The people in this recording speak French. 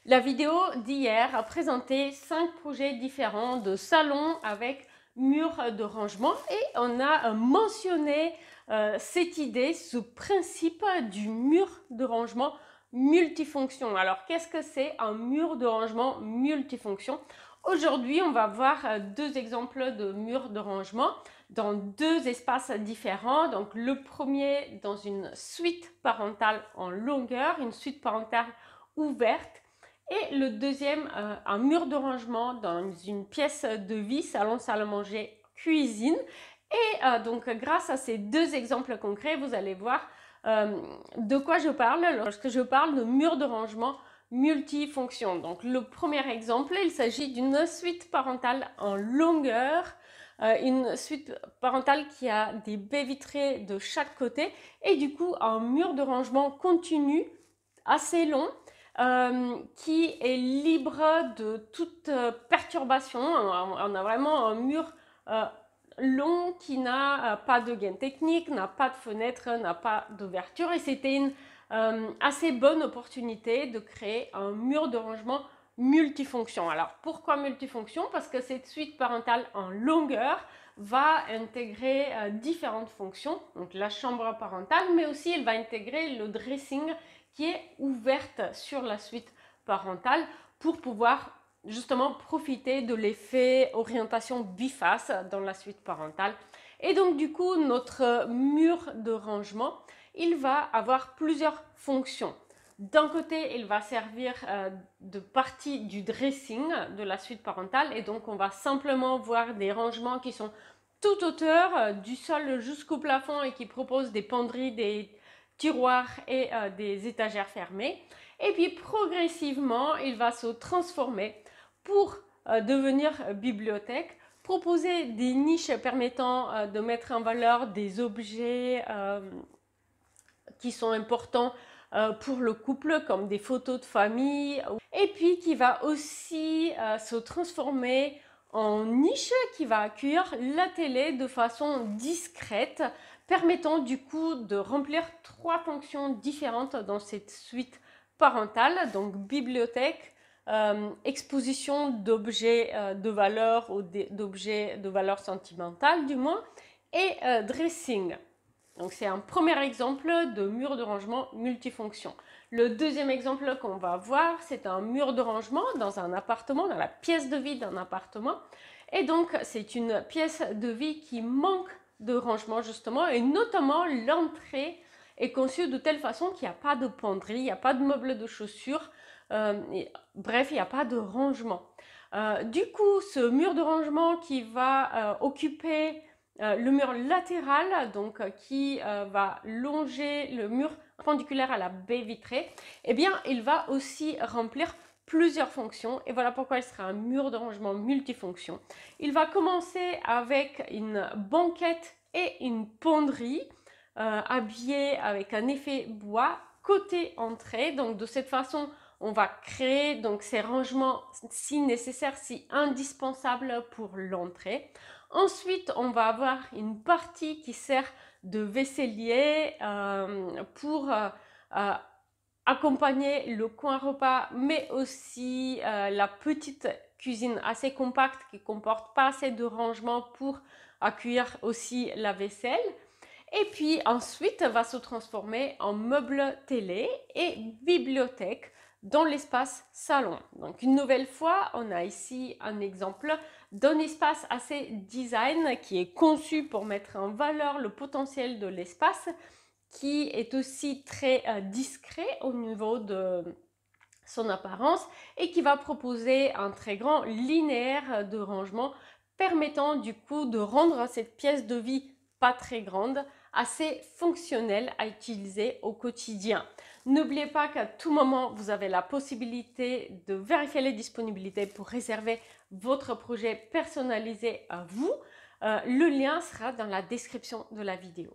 La vidéo d'hier a présenté 5 projets différents de salons avec murs de rangement et on a mentionné cette idée, ce principe du mur de rangement multifonction. Alors, qu'est-ce que c'est un mur de rangement multifonction? Aujourd'hui, on va voir deux exemples de murs de rangement dans deux espaces différents. Donc, le premier dans une suite parentale en longueur, une suite parentale ouverte. Et le deuxième, un mur de rangement dans une pièce de vie, salon, salle à manger, cuisine. Et donc, grâce à ces deux exemples concrets, vous allez voir de quoi je parle lorsque je parle de mur de rangement multifonction. Donc, le premier exemple, il s'agit d'une suite parentale en longueur, une suite parentale qui a des baies vitrées de chaque côté et du coup un mur de rangement continu assez long qui est libre de toute perturbation. On a vraiment un mur long qui n'a pas de gaine technique, n'a pas de fenêtre, n'a pas d'ouverture. Et c'était une assez bonne opportunité de créer un mur de rangement multifonction. Alors pourquoi multifonction? Parce que cette suite parentale en longueur va intégrer différentes fonctions, donc la chambre parentale, mais aussi elle va intégrer le dressing qui est ouverte sur la suite parentale pour pouvoir justement profiter de l'effet orientation biface dans la suite parentale. Et donc du coup, notre mur de rangement, il va avoir plusieurs fonctions. D'un côté, il va servir de partie du dressing de la suite parentale et donc on va simplement voir des rangements qui sont toute hauteur, du sol jusqu'au plafond et qui proposent des penderies, des tiroirs et des étagères fermées. Et puis progressivement, il va se transformer pour devenir bibliothèque, proposer des niches permettant de mettre en valeur des objets qui sont importants pour le couple, comme des photos de famille, et puis qui va aussi se transformer en niche qui va accueillir la télé de façon discrète, permettant du coup de remplir trois fonctions différentes dans cette suite parentale, donc bibliothèque, exposition d'objets de valeur ou d'objets de valeur sentimentale du moins, et dressing. Donc c'est un premier exemple de mur de rangement multifonction. Le deuxième exemple qu'on va voir, c'est un mur de rangement dans un appartement, dans la pièce de vie d'un appartement. Et donc c'est une pièce de vie qui manque de rangement justement, et notamment l'entrée est conçue de telle façon qu'il n'y a pas de penderie, il n'y a pas de meubles de chaussures, bref, il n'y a pas de rangement. Du coup, ce mur de rangement qui va occuper le mur latéral, donc qui va longer le mur perpendiculaire à la baie vitrée, eh bien, il va aussi remplir plusieurs fonctions et voilà pourquoi il sera un mur de rangement multifonction. Il va commencer avec une banquette et une penderie habillée avec un effet bois côté entrée. Donc de cette façon, on va créer donc ces rangements si nécessaires, si indispensables pour l'entrée. Ensuite, on va avoir une partie qui sert de vaisselier pour accompagner le coin repas, mais aussi la petite cuisine assez compacte qui ne comporte pas assez de rangement pour accueillir aussi la vaisselle. Et puis ensuite, va se transformer en meuble télé et bibliothèque dans l'espace salon. Donc une nouvelle fois, on a ici un exemple d'un espace assez design qui est conçu pour mettre en valeur le potentiel de l'espace, qui est aussi très discret au niveau de son apparence et qui va proposer un très grand linéaire de rangement permettant du coup de rendre cette pièce de vie pas très grande, assez fonctionnelle à utiliser au quotidien. N'oubliez pas qu'à tout moment, vous avez la possibilité de vérifier les disponibilités pour réserver votre projet personnalisé à vous. Le lien sera dans la description de la vidéo.